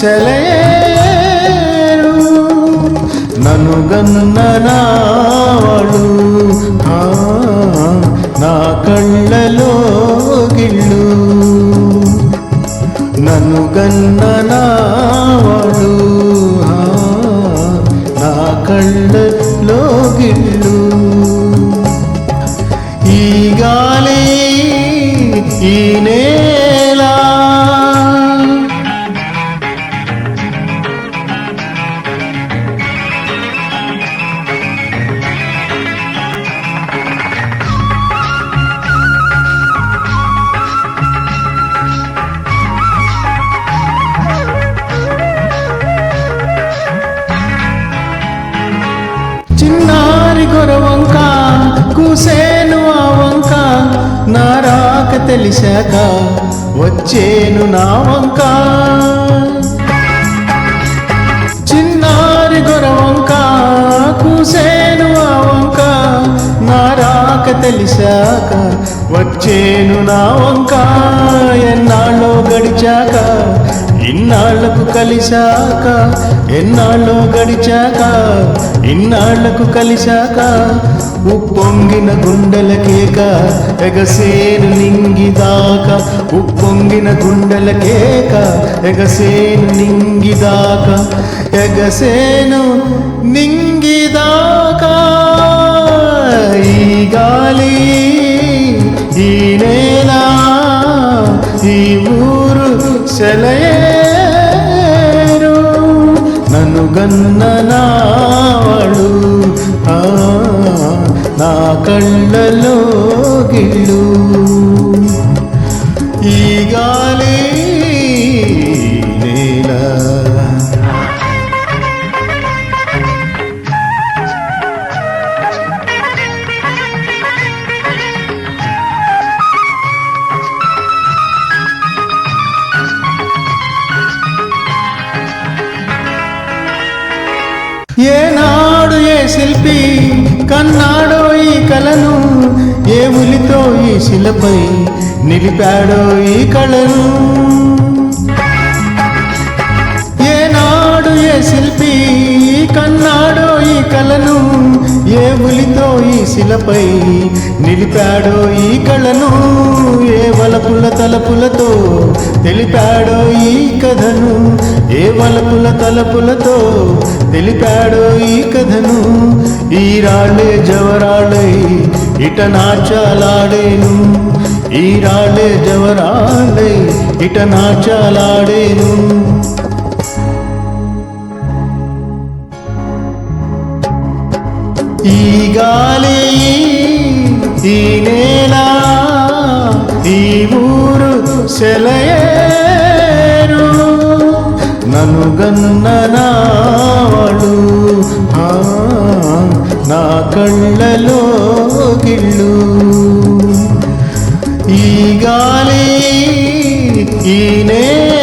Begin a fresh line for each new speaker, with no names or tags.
సెలయేరు నన్ను గన్ననావాడు నా కళ్ళలో గిళ్ళు నన్ను గన్ననావాడు నా కళ్ళలో గిళ్ళు ఈ గాలి ఈ నేల చిన్నారి గొరవంక కూసేను ఆ వంక నా రాక తెలిసాక వచ్చేను నా వంక చిన్నారి గొరవంక కూసేను ఆ వంక నా రాక తెలిసాక వచ్చేను నా వంక ఎన్నాళ్ళో గడిచాక ఇన్నాళ్లకు కలిశాక ఎన్నాళ్ళో గడిచాక ఇన్నాళ్లకు కలిశాక ఉప్పొంగిన గుండెల కేక ఎగసేను నింగిదాక ఉప్పొంగిన గుండెల కేక ఎగసేను నింగిదాక ఎగసేను నింగిదాక ఈ గాలి ఈ నేల ఈ ఊరు సెలయేరు నన్ను గన్ననావాడు నా కళ్ళలో గిళ్ళు ఈ గాలి నేల ఏనాడు ఏ శిల్పి కన్నాడో ఈ కలను ఏ ఉలితో ఈ శిలపై నిలిపాడో ఈ కళను ఏనాడు ఏ శిల్పి కన్నాడో ఈ కలను ఏ ఉలితో ఈ శిలపై నిలిపాడో ఈ కళను ఏ వలపుల తలపులతో తెలిపాడో ఈ కథను ఏ వలపుల తలపులతో తెలిపాడో ఈ కథను ఈ రాళ్ళే జవరాళ్ళై ఇట నాట్యాలాడేను ఈ రాళ్ళే జవరాళ్ళై ఇట నాట్యాలాడేను ఈ గాలి ఈ నేల ఈ ఊరు సెలయేరు నన్ను గన్ననావాడు నా కళ్ళలో గిళ్ళు ఈ గాలి ఈ నేల